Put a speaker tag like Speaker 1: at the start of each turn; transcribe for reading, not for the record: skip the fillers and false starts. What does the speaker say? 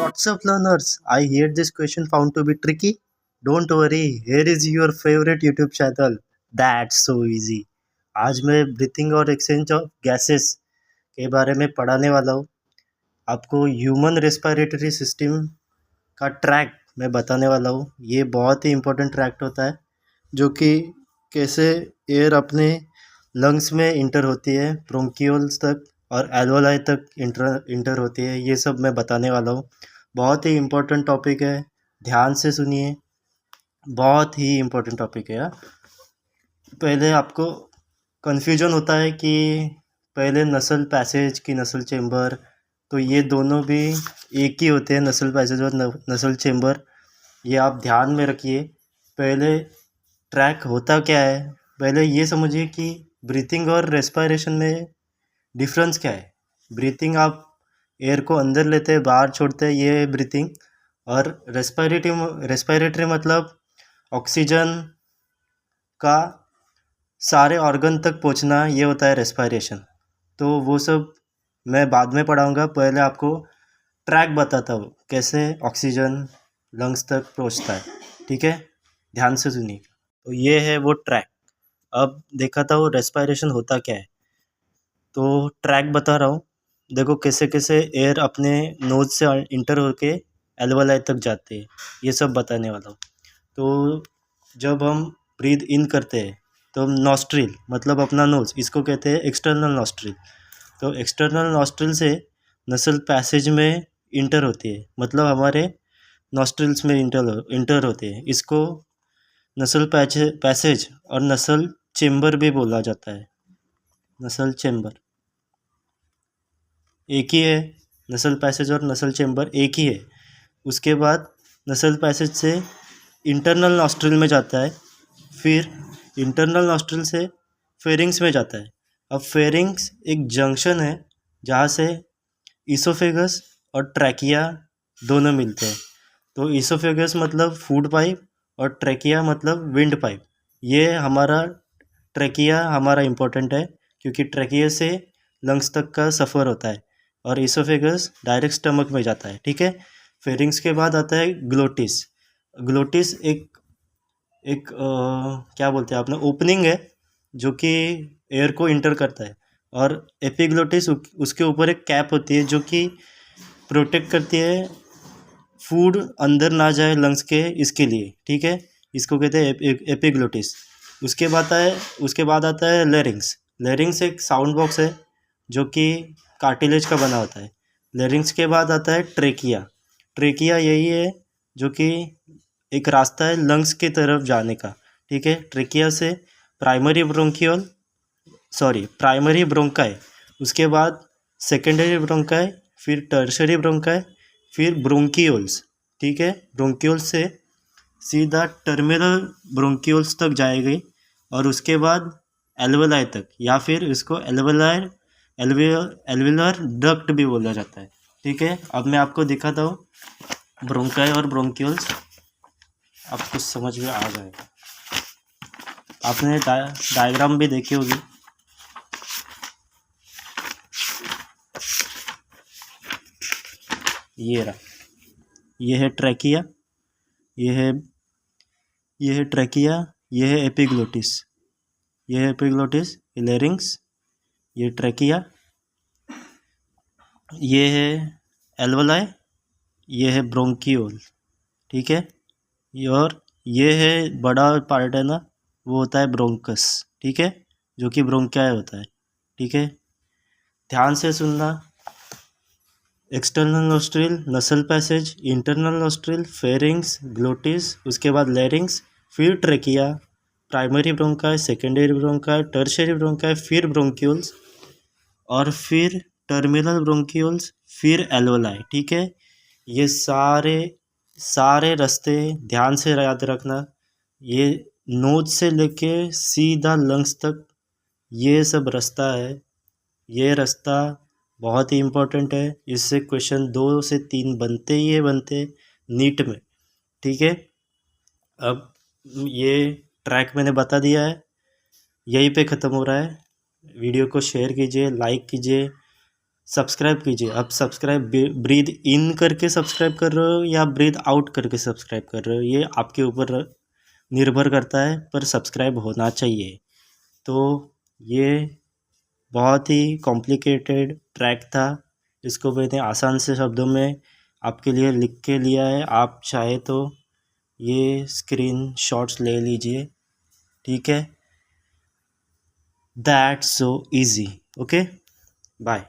Speaker 1: What's up, learners? I hear this question found to be tricky. Don't worry, here is your favorite YouTube channel. That's so easy. आज मैं breathing और exchange of gases के बारे में पढ़ाने वाला हूँ. आपको ह्यूमन रेस्पिरेटरी सिस्टम का ट्रैक मैं बताने वाला हूँ. ये बहुत ही इम्पोर्टेंट ट्रैक होता है जो कि कैसे एयर अपने लंग्स में इंटर होती है, ब्रोंकियोल्स तक और एल्वोलाई तक इंटर होती है. ये सब मैं बताने वाला हूँ. बहुत ही इम्पोर्टेंट टॉपिक है, ध्यान से सुनिए. बहुत ही इम्पोर्टेंट टॉपिक है यार. पहले आपको कन्फ्यूजन होता है कि पहले नसल पैसेज की नसल चेम्बर, तो ये दोनों भी एक ही होते हैं, नसल पैसेज और नसल चेम्बर. ये आप ध्यान में रखिए. पहले ट्रैक होता क्या है, पहले ये समझिए कि ब्रीथिंग और रेस्पिरेशन में डिफरेंस क्या है. ब्रीथिंग आप एयर को अंदर लेते हैं, बाहर छोड़ते हैं, ये है ब्रीथिंग. और रेस्पिरेटरी मतलब ऑक्सीजन का सारे ऑर्गन तक पहुंचना, ये होता है रेस्पिरेशन. तो वो सब मैं बाद में पढ़ाऊँगा. पहले आपको ट्रैक बताता हूँ कैसे ऑक्सीजन लंग्स तक पहुंचता है. ठीक है, ध्यान से सुनिए. तो ये है वो ट्रैक. अब दिखाता हूँ रेस्पिरेशन होता क्या है. तो ट्रैक बता रहा हूँ. देखो कैसे कैसे एयर अपने नोज से इंटर होके एल्वोलाई तक जाते हैं, ये सब बताने वाला हूँ. तो जब हम ब्रीद इन करते हैं तो हम नॉस्ट्रिल मतलब अपना नोज, इसको कहते हैं एक्सटर्नल नॉस्ट्रिल. तो एक्सटर्नल नॉस्ट्रिल से नसल पैसेज में इंटर होती है, मतलब हमारे नॉस्ट्रिल्स में इंटर होते हैं. इसको नसल पैसेज और नसल चेम्बर भी बोला जाता है. नसल चेम्बर एक ही है, नसल पैसेज और नसल चेम्बर एक ही है. उसके बाद नसल पैसेज से इंटरनल नॉस्ट्रिल में जाता है, फिर इंटरनल नॉस्ट्रिल से फेरिंग्स में जाता है. अब फेरिंग्स एक जंक्शन है जहाँ से ईसोफेगस और ट्रैकिया दोनों मिलते हैं. तो ईसोफेगस मतलब फूड पाइप और ट्रैकिया मतलब विंड पाइप. ये हमारा ट्रैकिया हमारा इम्पोर्टेंट है क्योंकि ट्रैकिया से लंग्स तक का सफ़र होता है और ईसोफेगस डायरेक्ट स्टमक में जाता है. ठीक है. फेरिंग्स के बाद आता है ग्लोटिस. ग्लोटिस एक एक क्या बोलते हैं आपने, ओपनिंग है जो कि एयर को इंटर करता है. और एपिग्लोटिस उसके ऊपर एक कैप होती है जो कि प्रोटेक्ट करती है फूड अंदर ना जाए लंग्स के, इसके लिए. ठीक है, इसको कहते हैं एपिग्लोटिस. उसके बाद आता है लेरिंग्स. लेरिंग्स एक साउंड बॉक्स है जो कि कार्टिलेज का बना होता है. लेरिंग्स के बाद आता है ट्रेकिया. ट्रेकिया यही है जो कि एक रास्ता है लंग्स की तरफ जाने का. ठीक है. ट्रेकिया से प्राइमरी ब्रोंकाई, उसके बाद सेकेंडरी ब्रोंकाई, फिर टर्शरी ब्रोंकाई, फिर ब्रोंकियोल्स. ठीक है. ब्रोंकियोल्स से सीधा टर्मिनल ब्रोंकियोल्स तक जाएगी और उसके बाद एल्वोलाई तक, या फिर इसको एल्विलर डक्ट भी बोला जाता है. ठीक है. अब मैं आपको दिखाता हूँ ब्रोंकाई और ब्रोंकियोल्स, आपको समझ में आ जाएगा. आपने डायग्राम भी देखी होगी. ये रहा, ये है ट्रैकिया, ये है ट्रैकिया, ये है एपिग्लोटिस, ये लेरिंग्स, ये ट्रैकिया, ये है एल्वोलाई, ये है ब्रोंकियोल. ठीक है. और ये है बड़ा पार्ट है ना, वो होता है ब्रोंकस. ठीक है, जो कि ब्रोंकाई होता है. ठीक है, ध्यान से सुनना. एक्सटर्नल नोस्ट्रिल, नसल passage, internal nostril, pharynx, glottis, उसके बाद लेरिंग्स, फिर trachea, primary bronchi, secondary bronchi, tertiary bronchi, फिर ब्रोंक्यूल्स और फिर टर्मिनल ब्रोंक्यूल्स, फिर एल्वोलाई. ठीक है. ये सारे रास्ते ध्यान से याद रखना. ये नोज से लेके सीधा लंग्स तक ये सब रास्ता है. ये रास्ता बहुत ही इम्पोर्टेंट है. इससे क्वेश्चन 2 से 3 बनते नीट में. ठीक है. अब ये ट्रैक मैंने बता दिया है, यहीं पे ख़त्म हो रहा है. वीडियो को शेयर कीजिए, लाइक कीजिए, सब्सक्राइब कीजिए। अब सब्सक्राइब ब्रीद इन करके सब्सक्राइब कर रहे हो या ब्रीद आउट करके सब्सक्राइब कर रहे हो, ये आपके ऊपर निर्भर करता है, पर सब्सक्राइब होना चाहिए। तो ये बहुत ही कॉम्प्लिकेटेड ट्रैक था, इसको मैंने आसान से शब्दों में आपके लिए लिख के लिया है। आप चाहे तो ये स्क्रीन शॉट्स ले लीजिए, ठीक है। That's so easy. Okay, bye.